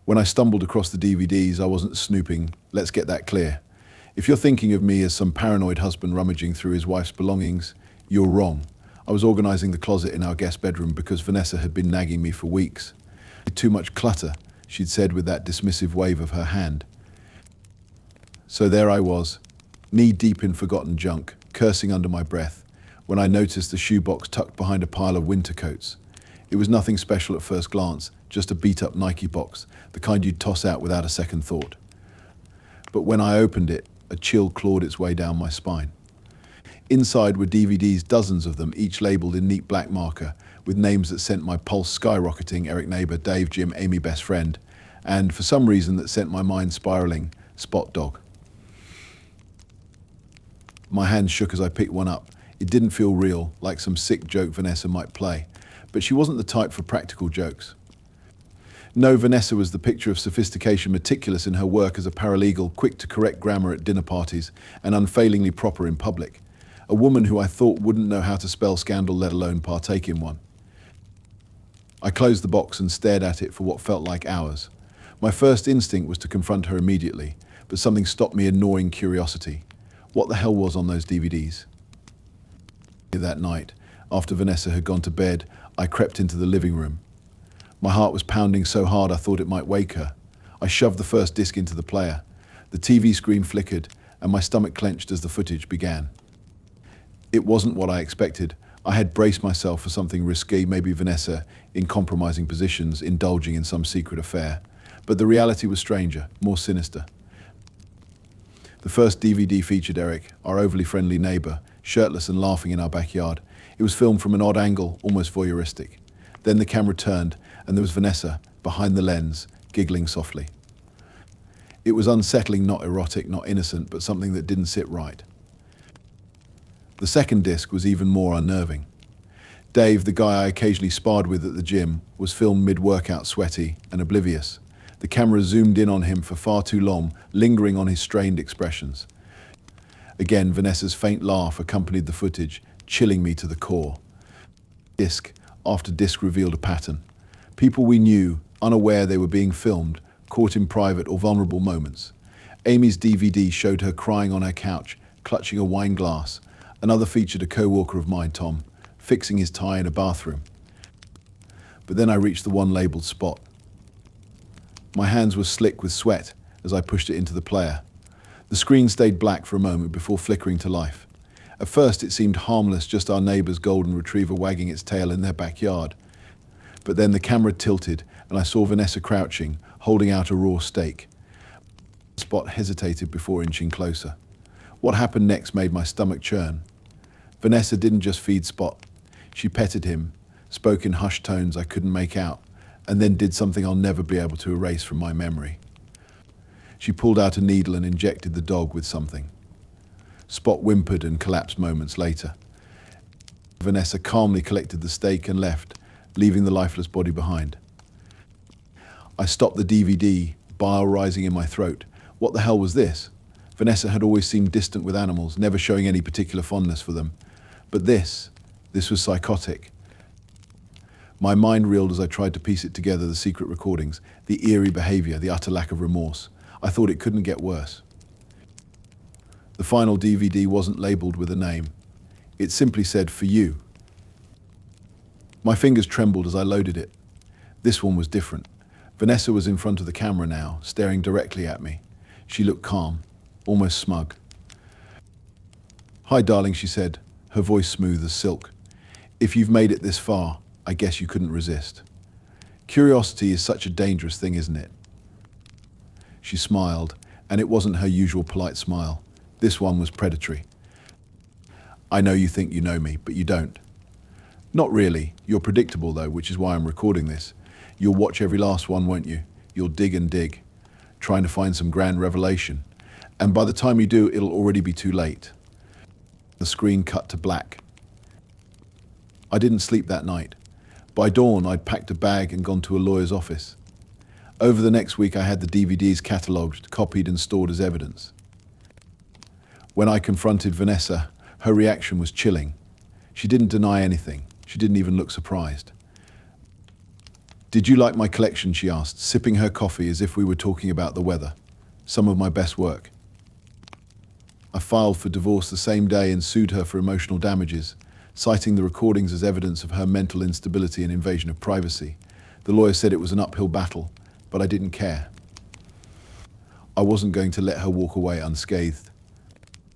When I stumbled across the DVDs, I wasn't snooping, let's get that clear. If you're thinking of me as some paranoid husband rummaging through his wife's belongings, you're wrong. I was organizing the closet in our guest bedroom because Vanessa had been nagging me for weeks. Too much clutter, she'd said with that dismissive wave of her hand. So there I was, knee-deep in forgotten junk, cursing under my breath, when I noticed the shoebox tucked behind a pile of winter coats. It was nothing special at first glance, just a beat-up Nike box, the kind you'd toss out without a second thought. But when I opened it, a chill clawed its way down my spine. Inside were DVDs, dozens of them, each labeled in neat black marker, with names that sent my pulse skyrocketing: Eric Neighbor, Dave, Jim, Amy, best friend, and for some reason that sent my mind spiraling, Spot Dog. My hands shook as I picked one up. It didn't feel real, like some sick joke Vanessa might play, but she wasn't the type for practical jokes. No, Vanessa was the picture of sophistication, meticulous in her work as a paralegal, quick to correct grammar at dinner parties, and unfailingly proper in public. A woman who I thought wouldn't know how to spell scandal, let alone partake in one. I closed the box and stared at it for what felt like hours. My first instinct was to confront her immediately, but something stopped me in gnawing curiosity. What the hell was on those DVDs? That night, after Vanessa had gone to bed, I crept into the living room. My heart was pounding so hard I thought it might wake her. I shoved the first disc into the player. The TV screen flickered, and my stomach clenched as the footage began. It wasn't what I expected. I had braced myself for something risky, maybe Vanessa in compromising positions, indulging in some secret affair. But the reality was stranger, more sinister. The first DVD featured Eric, our overly friendly neighbor, shirtless and laughing in our backyard. It was filmed from an odd angle, almost voyeuristic. Then the camera turned, and there was Vanessa, behind the lens, giggling softly. It was unsettling, not erotic, not innocent, but something that didn't sit right. The second disc was even more unnerving. Dave, the guy I occasionally sparred with at the gym, was filmed mid-workout, sweaty and oblivious. The camera zoomed in on him for far too long, lingering on his strained expressions. Again, Vanessa's faint laugh accompanied the footage, chilling me to the core. Disc after disc revealed a pattern. People we knew, unaware they were being filmed, caught in private or vulnerable moments. Amy's DVD showed her crying on her couch, clutching a wine glass. Another featured a co-worker of mine, Tom, fixing his tie in a bathroom. But then I reached the one labeled Spot. My hands were slick with sweat as I pushed it into the player. The screen stayed black for a moment before flickering to life. At first it seemed harmless, just our neighbor's golden retriever wagging its tail in their backyard. But then the camera tilted and I saw Vanessa crouching, holding out a raw steak. Spot hesitated before inching closer. What happened next made my stomach churn. Vanessa didn't just feed Spot. She petted him, spoke in hushed tones I couldn't make out, and then did something I'll never be able to erase from my memory. She pulled out a needle and injected the dog with something. Spot whimpered and collapsed moments later. Vanessa calmly collected the steak and left, leaving the lifeless body behind. I stopped the DVD, bile rising in my throat. What the hell was this? Vanessa had always seemed distant with animals, never showing any particular fondness for them. But this was psychotic. My mind reeled as I tried to piece it together, the secret recordings, the eerie behavior, the utter lack of remorse. I thought it couldn't get worse. The final DVD wasn't labeled with a name. It simply said, "For you." My fingers trembled as I loaded it. This one was different. Vanessa was in front of the camera now, staring directly at me. She looked calm, almost smug. "Hi, darling," she said, her voice smooth as silk. "If you've made it this far, I guess you couldn't resist. Curiosity is such a dangerous thing, isn't it?" She smiled, and it wasn't her usual polite smile. This one was predatory. "I know you think you know me, but you don't." "Not really. You're predictable, though, which is why I'm recording this. You'll watch every last one, won't you? You'll dig and dig, trying to find some grand revelation. And by the time you do, it'll already be too late." The screen cut to black. I didn't sleep that night. By dawn, I'd packed a bag and gone to a lawyer's office. Over the next week, I had the DVDs catalogued, copied and stored as evidence. When I confronted Vanessa, her reaction was chilling. She didn't deny anything. She didn't even look surprised. Did you like my collection, she asked, sipping her coffee as if we were talking about the weather. Some of my best work. I filed for divorce the same day and sued her for emotional damages, citing the recordings as evidence of her mental instability and invasion of privacy. The lawyer said it was an uphill battle, but I didn't care. I wasn't going to let her walk away unscathed.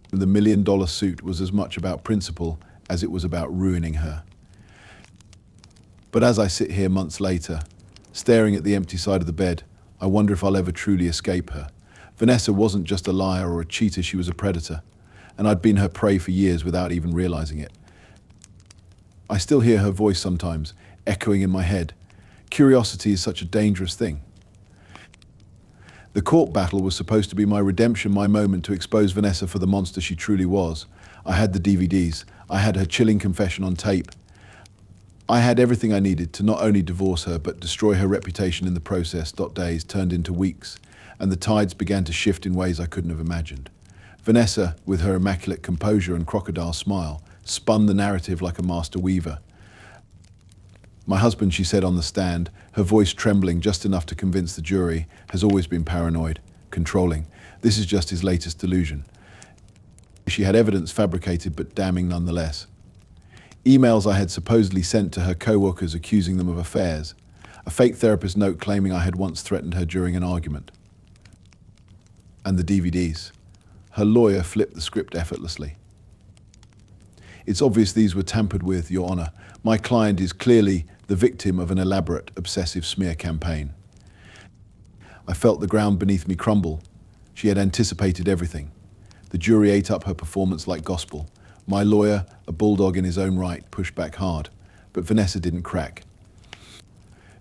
The $1 million suit was as much about principle as it was about ruining her. But as I sit here months later, staring at the empty side of the bed, I wonder if I'll ever truly escape her. Vanessa wasn't just a liar or a cheater, she was a predator, and I'd been her prey for years without even realizing it. I still hear her voice sometimes, echoing in my head. Curiosity is such a dangerous thing. The court battle was supposed to be my redemption, my moment to expose Vanessa for the monster she truly was. I had the DVDs. I had her chilling confession on tape. I had everything I needed to not only divorce her, but destroy her reputation in the process. Days turned into weeks, and the tides began to shift in ways I couldn't have imagined. Vanessa, with her immaculate composure and crocodile smile, spun the narrative like a master weaver. My husband, she said on the stand, her voice trembling just enough to convince the jury, has always been paranoid, controlling. This is just his latest delusion. She had evidence fabricated but damning nonetheless. Emails I had supposedly sent to her co-workers accusing them of affairs. A fake therapist note claiming I had once threatened her during an argument. And the DVDs. Her lawyer flipped the script effortlessly. It's obvious these were tampered with, Your Honor. My client is clearly the victim of an elaborate, obsessive smear campaign. I felt the ground beneath me crumble. She had anticipated everything. The jury ate up her performance like gospel. My lawyer, a bulldog in his own right, pushed back hard. But Vanessa didn't crack.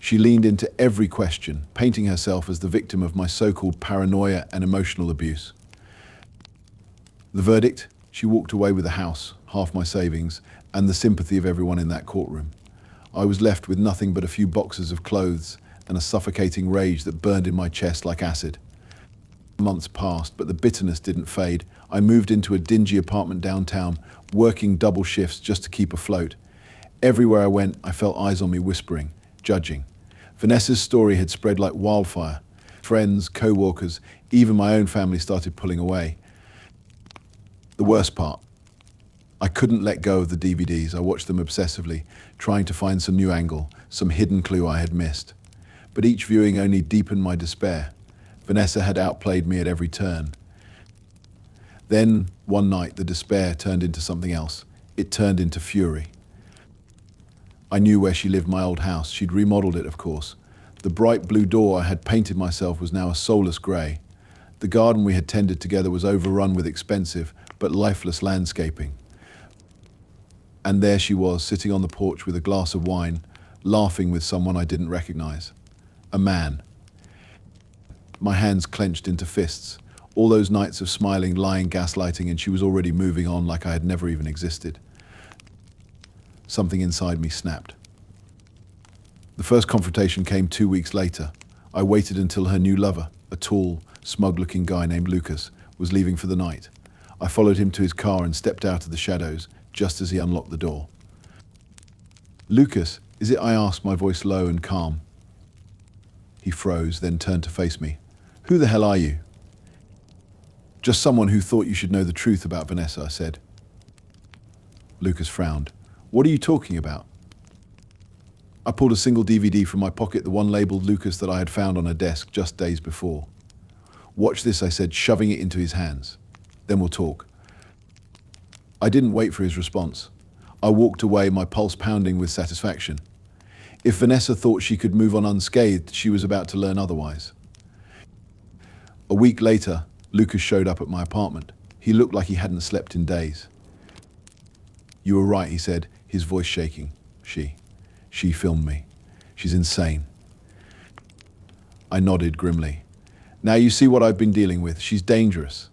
She leaned into every question, painting herself as the victim of my so-called paranoia and emotional abuse. The verdict? She walked away with the house, half my savings, and the sympathy of everyone in that courtroom. I was left with nothing but a few boxes of clothes and a suffocating rage that burned in my chest like acid. Months passed, but the bitterness didn't fade. I moved into a dingy apartment downtown, working double shifts just to keep afloat. Everywhere I went, I felt eyes on me whispering, judging. Vanessa's story had spread like wildfire. Friends, co-workers, even my own family started pulling away. The worst part, I couldn't let go of the DVDs. I watched them obsessively, trying to find some new angle, some hidden clue I had missed. But each viewing only deepened my despair. Vanessa had outplayed me at every turn. Then, one night, the despair turned into something else. It turned into fury. I knew where she lived, my old house. She'd remodeled it, of course. The bright blue door I had painted myself was now a soulless grey. The garden we had tended together was overrun with expensive but lifeless landscaping. And there she was, sitting on the porch with a glass of wine, laughing with someone I didn't recognize. A man. My hands clenched into fists. All those nights of smiling, lying, gaslighting, and she was already moving on like I had never even existed. Something inside me snapped. The first confrontation came 2 weeks later. I waited until her new lover, a tall, smug-looking guy named Lucas, was leaving for the night. I followed him to his car and stepped out of the shadows just as he unlocked the door. "Lucas, is it?" I asked, my voice low and calm. He froze, then turned to face me. "Who the hell are you?" "Just someone who thought you should know the truth about Vanessa," I said. Lucas frowned. "What are you talking about?" I pulled a single DVD from my pocket, the one labeled Lucas that I had found on her desk just days before. "Watch this," I said, shoving it into his hands. "Then we'll talk." I didn't wait for his response. I walked away, my pulse pounding with satisfaction. If Vanessa thought she could move on unscathed, she was about to learn otherwise. A week later, Lucas showed up at my apartment. He looked like he hadn't slept in days. "You were right," he said, his voice shaking. She filmed me. She's insane." I nodded grimly. "Now you see what I've been dealing with. She's dangerous."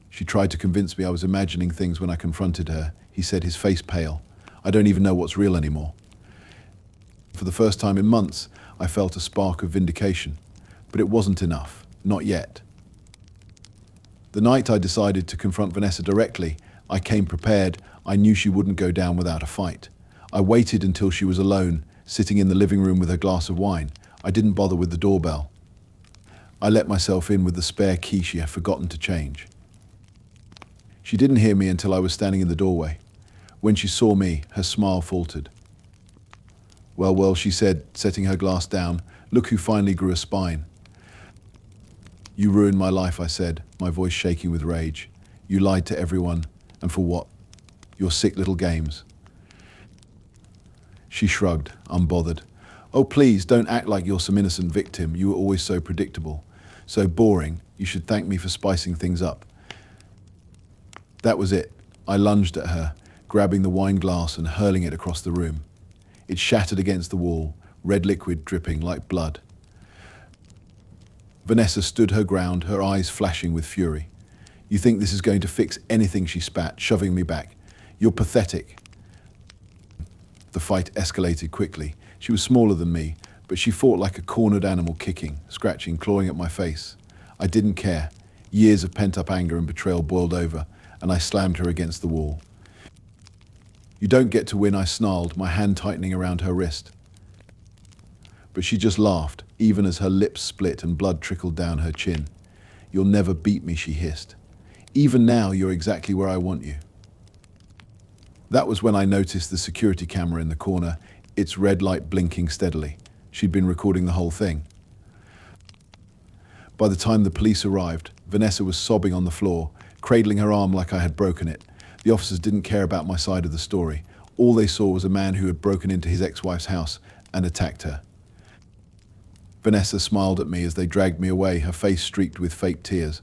She tried to convince me I was imagining things when I confronted her. He said, his face pale. "I don't even know what's real anymore." For the first time in months, I felt a spark of vindication. But it wasn't enough. Not yet. The night I decided to confront Vanessa directly, I came prepared. I knew she wouldn't go down without a fight. I waited until she was alone, sitting in the living room with her glass of wine. I didn't bother with the doorbell. I let myself in with the spare key she had forgotten to change. She didn't hear me until I was standing in the doorway. When she saw me, her smile faltered. "Well, well," she said, setting her glass down. "Look who finally grew a spine." "You ruined my life," I said, my voice shaking with rage. "You lied to everyone. And for what? Your sick little games." She shrugged, unbothered. "Oh, please, don't act like you're some innocent victim. You were always so predictable. So boring. You should thank me for spicing things up." That was it. I lunged at her, grabbing the wine glass and hurling it across the room. It shattered against the wall, red liquid dripping like blood. Vanessa stood her ground, her eyes flashing with fury. "You think this is going to fix anything?" she spat, shoving me back. "You're pathetic." The fight escalated quickly. She was smaller than me, but she fought like a cornered animal, kicking, scratching, clawing at my face. I didn't care. Years of pent-up anger and betrayal boiled over, and I slammed her against the wall. "You don't get to win," I snarled, my hand tightening around her wrist. But she just laughed, even as her lips split and blood trickled down her chin. "You'll never beat me," she hissed. "Even now, you're exactly where I want you." That was when I noticed the security camera in the corner, its red light blinking steadily. She'd been recording the whole thing. By the time the police arrived, Vanessa was sobbing on the floor, cradling her arm like I had broken it. The officers didn't care about my side of the story. All they saw was a man who had broken into his ex-wife's house and attacked her. Vanessa smiled at me as they dragged me away, her face streaked with fake tears.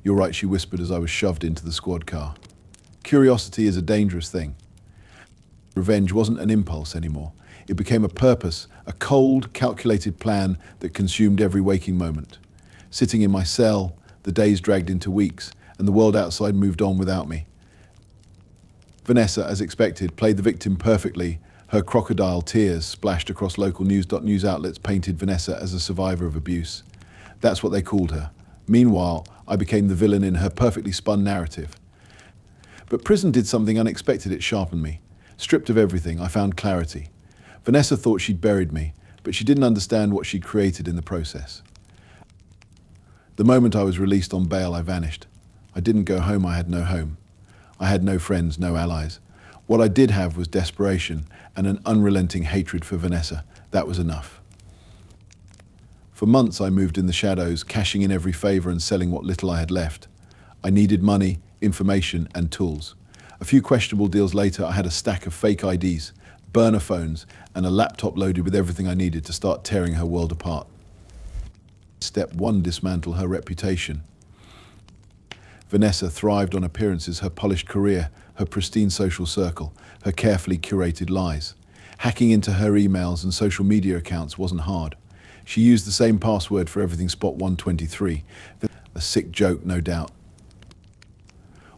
"You're right," she whispered as I was shoved into the squad car. Curiosity is a dangerous thing. Revenge wasn't an impulse anymore. It became a purpose, a cold, calculated plan that consumed every waking moment. Sitting in my cell, the days dragged into weeks, and the world outside moved on without me. Vanessa, as expected, played the victim perfectly. Her crocodile tears splashed across local news outlets painted Vanessa as a survivor of abuse. That's what they called her. Meanwhile, I became the villain in her perfectly spun narrative. But prison did something unexpected. It sharpened me. Stripped of everything, I found clarity. Vanessa thought she'd buried me, but she didn't understand what she'd created in the process. The moment I was released on bail, I vanished. I didn't go home. I had no home. I had no friends, no allies. What I did have was desperation and an unrelenting hatred for Vanessa. That was enough. For months I moved in the shadows, cashing in every favor and selling what little I had left. I needed money, information, and tools. A few questionable deals later, I had a stack of fake IDs, burner phones, and a laptop loaded with everything I needed to start tearing her world apart. Step 1, dismantle her reputation. Vanessa thrived on appearances, her polished career, her pristine social circle, her carefully curated lies. Hacking into her emails and social media accounts wasn't hard. She used the same password for everything, Spot 123. A sick joke, no doubt.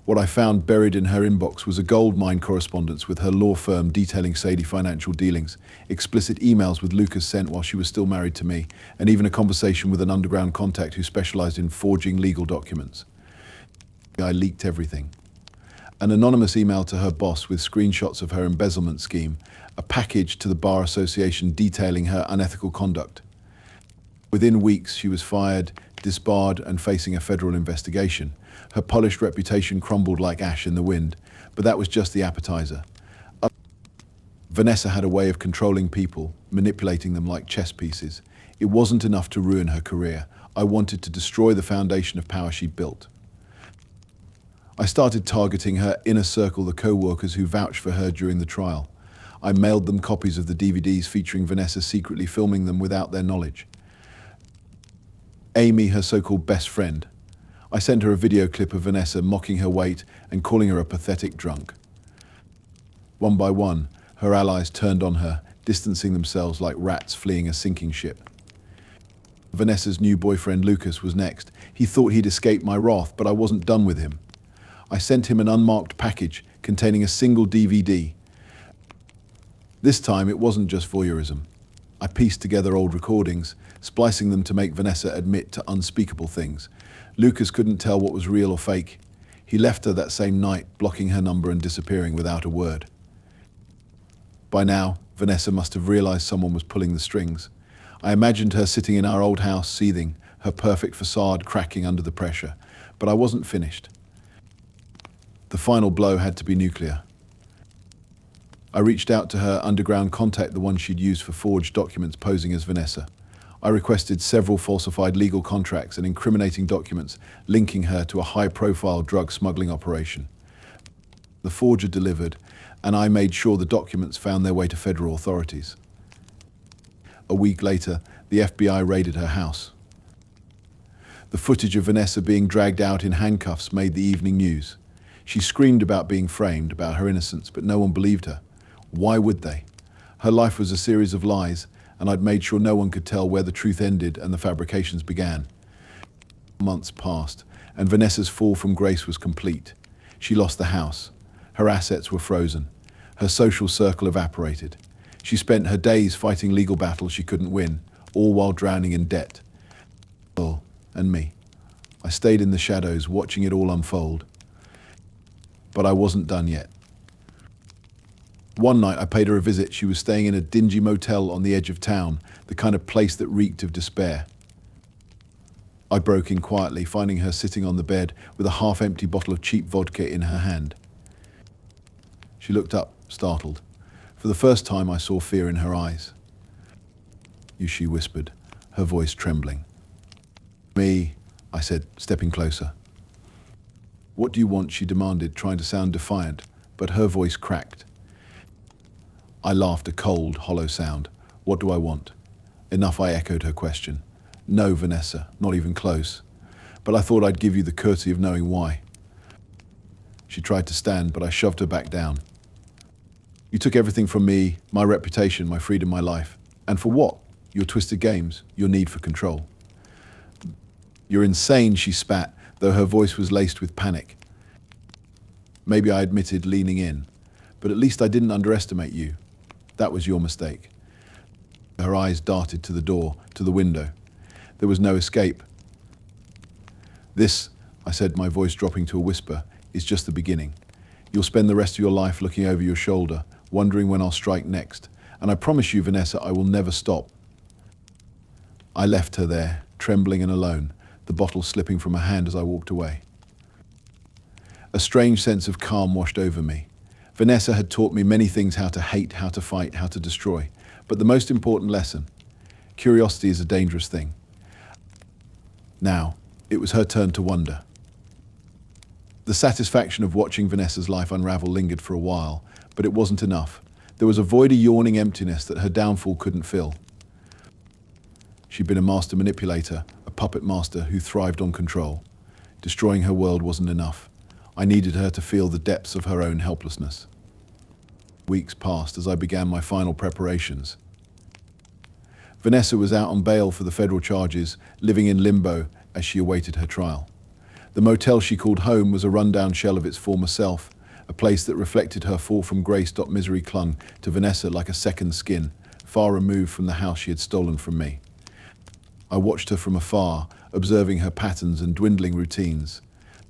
What I found buried in her inbox was a goldmine correspondence with her law firm detailing shady financial dealings, explicit emails with Lucas sent while she was still married to me, and even a conversation with an underground contact who specialized in forging legal documents. I leaked everything. An anonymous email to her boss with screenshots of her embezzlement scheme, a package to the Bar Association detailing her unethical conduct. Within weeks, she was fired, disbarred, and facing a federal investigation. Her polished reputation crumbled like ash in the wind, but that was just the appetizer. Vanessa had a way of controlling people, manipulating them like chess pieces. It wasn't enough to ruin her career. I wanted to destroy the foundation of power she'd built. I started targeting her inner circle, the co-workers who vouched for her during the trial. I mailed them copies of the DVDs featuring Vanessa secretly filming them without their knowledge. Amy, her so-called best friend. I sent her a video clip of Vanessa mocking her weight and calling her a pathetic drunk. One by one, her allies turned on her, distancing themselves like rats fleeing a sinking ship. Vanessa's new boyfriend, Lucas, was next. He thought he'd escaped my wrath, but I wasn't done with him. I sent him an unmarked package containing a single DVD. This time, it wasn't just voyeurism. I pieced together old recordings, splicing them to make Vanessa admit to unspeakable things. Lucas couldn't tell what was real or fake. He left her that same night, blocking her number and disappearing without a word. By now, Vanessa must have realized someone was pulling the strings. I imagined her sitting in our old house, seething, her perfect facade cracking under the pressure. But I wasn't finished. The final blow had to be nuclear. I reached out to her underground contact, the one she'd used for forged documents posing as Vanessa. I requested several falsified legal contracts and incriminating documents linking her to a high-profile drug smuggling operation. The forger delivered, and I made sure the documents found their way to federal authorities. A week later, the FBI raided her house. The footage of Vanessa being dragged out in handcuffs made the evening news. She screamed about being framed, about her innocence, but no one believed her. Why would they? Her life was a series of lies, and I'd made sure no one could tell where the truth ended and the fabrications began. Months passed, and Vanessa's fall from grace was complete. She lost the house. Her assets were frozen. Her social circle evaporated. She spent her days fighting legal battles she couldn't win, all while drowning in debt. Oh, and me. I stayed in the shadows, watching it all unfold. But I wasn't done yet. One night I paid her a visit. She was staying in a dingy motel on the edge of town, the kind of place that reeked of despair. I broke in quietly, finding her sitting on the bed with a half-empty bottle of cheap vodka in her hand. She looked up, startled. For the first time I saw fear in her eyes. "You," she whispered, her voice trembling. "Me," I said, stepping closer. "What do you want?" she demanded, trying to sound defiant, but her voice cracked. I laughed, a cold, hollow sound. "What do I want?" Enough, I echoed her question. "No, Vanessa, not even close. But I thought I'd give you the courtesy of knowing why." She tried to stand, but I shoved her back down. "You took everything from me, my reputation, my freedom, my life. And for what? Your twisted games, your need for control." "You're insane," she spat, though her voice was laced with panic. Maybe I admitted, leaning in. "But at least I didn't underestimate you. That was your mistake." Her eyes darted to the door, to the window. There was no escape. "This," I said, my voice dropping to a whisper, "is just the beginning. You'll spend the rest of your life looking over your shoulder, wondering when I'll strike next. And I promise you, Vanessa, I will never stop." I left her there, trembling and alone, the bottle slipping from her hand as I walked away. A strange sense of calm washed over me. Vanessa had taught me many things: how to hate, how to fight, how to destroy. But the most important lesson: curiosity is a dangerous thing. Now, it was her turn to wonder. The satisfaction of watching Vanessa's life unravel lingered for a while, but it wasn't enough. There was a void, a yawning emptiness that her downfall couldn't fill. She'd been a master manipulator, a puppet master who thrived on control. Destroying her world wasn't enough. I needed her to feel the depths of her own helplessness. Weeks passed as I began my final preparations. Vanessa was out on bail for the federal charges, living in limbo as she awaited her trial. The motel she called home was a rundown shell of its former self, a place that reflected her fall from grace. Misery clung to Vanessa like a second skin, far removed from the house she had stolen from me. I watched her from afar, observing her patterns and dwindling routines.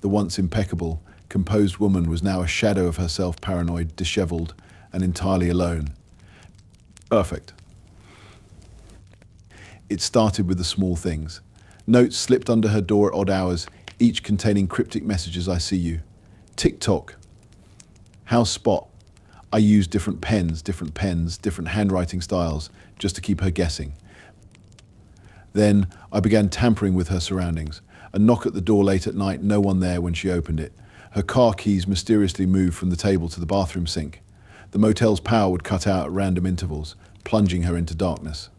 The once impeccable, composed woman was now a shadow of herself, paranoid, disheveled, and entirely alone. Perfect. It started with the small things. Notes slipped under her door at odd hours, each containing cryptic messages: "I see you." TikTok. House spot. I used different pens, different handwriting styles, just to keep her guessing. Then I began tampering with her surroundings. A knock at the door late at night, no one there when she opened it. Her car keys mysteriously moved from the table to the bathroom sink. The motel's power would cut out at random intervals, plunging her into darkness.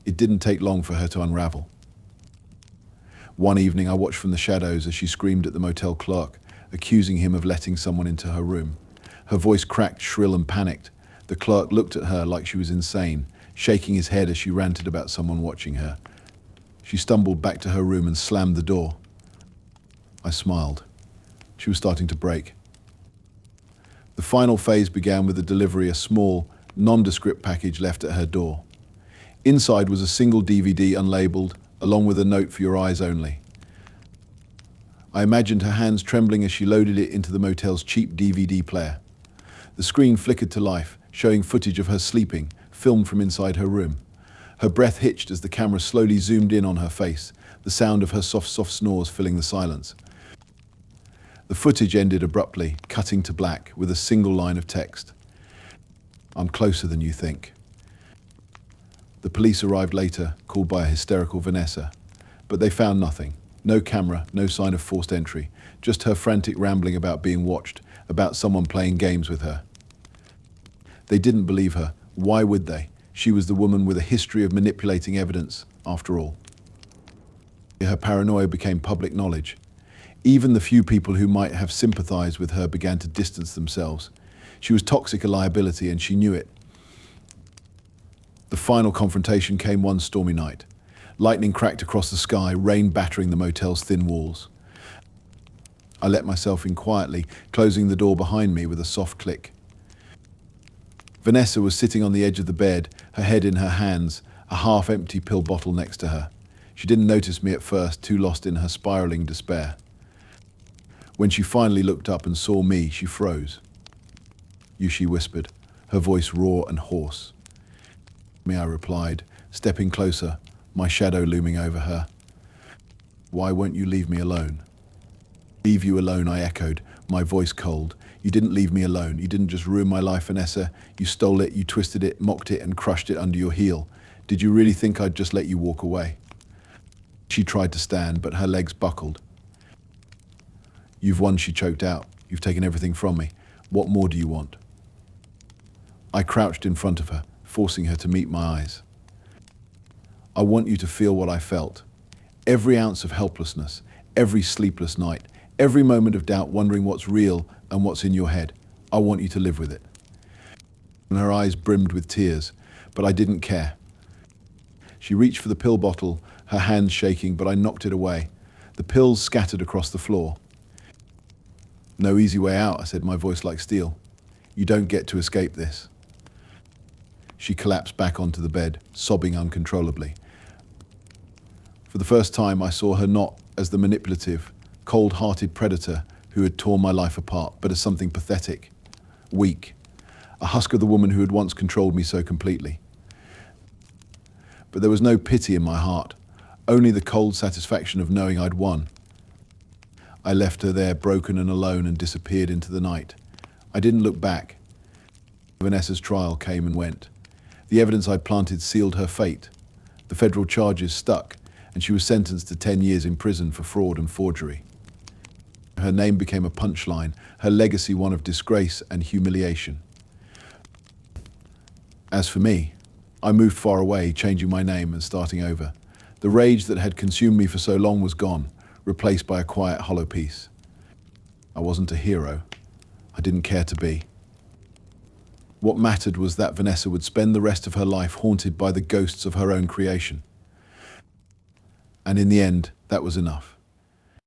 It didn't take long for her to unravel. One evening I watched from the shadows as she screamed at the motel clerk, accusing him of letting someone into her room. Her voice cracked, shrill and panicked. The clerk looked at her like she was insane, shaking his head as she ranted about someone watching her. She stumbled back to her room and slammed the door. I smiled. She was starting to break. The final phase began with the delivery, a small, nondescript package left at her door. Inside was a single DVD, unlabeled, along with a note: "For your eyes only." I imagined her hands trembling as she loaded it into the motel's cheap DVD player. The screen flickered to life, showing footage of her sleeping, filmed from inside her room. Her breath hitched as the camera slowly zoomed in on her face, the sound of her soft snores filling the silence. The footage ended abruptly, cutting to black with a single line of text. "I'm closer than you think." The police arrived later, called by a hysterical Vanessa, but they found nothing. No camera, no sign of forced entry, just her frantic rambling about being watched, about someone playing games with her. They didn't believe her. Why would they? She was the woman with a history of manipulating evidence, after all. Her paranoia became public knowledge. Even the few people who might have sympathized with her began to distance themselves. She was toxic a liability, and she knew it. The final confrontation came one stormy night. Lightning cracked across the sky, rain battering the motel's thin walls. I let myself in quietly, closing the door behind me with a soft click. Vanessa was sitting on the edge of the bed, her head in her hands, a half-empty pill bottle next to her. She didn't notice me at first, too lost in her spiraling despair. When she finally looked up and saw me, she froze. "You," she whispered, her voice raw and hoarse. "Me," I replied, stepping closer, my shadow looming over her. "Why won't you leave me alone?" "Leave you alone," I echoed, my voice cold. "You didn't leave me alone. You didn't just ruin my life, Vanessa. You stole it, you twisted it, mocked it, and crushed it under your heel. Did you really think I'd just let you walk away?" She tried to stand, but her legs buckled. "You've won," she choked out. "You've taken everything from me. What more do you want?" I crouched in front of her, forcing her to meet my eyes. "I want you to feel what I felt. Every ounce of helplessness, every sleepless night, every moment of doubt, wondering what's real and what's in your head. I want you to live with it." And her eyes brimmed with tears, but I didn't care. She reached for the pill bottle, her hands shaking, but I knocked it away. The pills scattered across the floor. "No easy way out," I said, my voice like steel. "You don't get to escape this." She collapsed back onto the bed, sobbing uncontrollably. For the first time, I saw her not as the manipulative, cold-hearted predator who had torn my life apart, but as something pathetic, weak, a husk of the woman who had once controlled me so completely. But there was no pity in my heart, only the cold satisfaction of knowing I'd won. I left her there, broken and alone, and disappeared into the night. I didn't look back. Vanessa's trial came and went. The evidence I'd planted sealed her fate. The federal charges stuck, and she was sentenced to 10 years in prison for fraud and forgery. Her name became a punchline, her legacy one of disgrace and humiliation. As for me, I moved far away, changing my name and starting over. The rage that had consumed me for so long was gone, replaced by a quiet, hollow peace. I wasn't a hero. I didn't care to be. What mattered was that Vanessa would spend the rest of her life haunted by the ghosts of her own creation. And in the end, that was enough.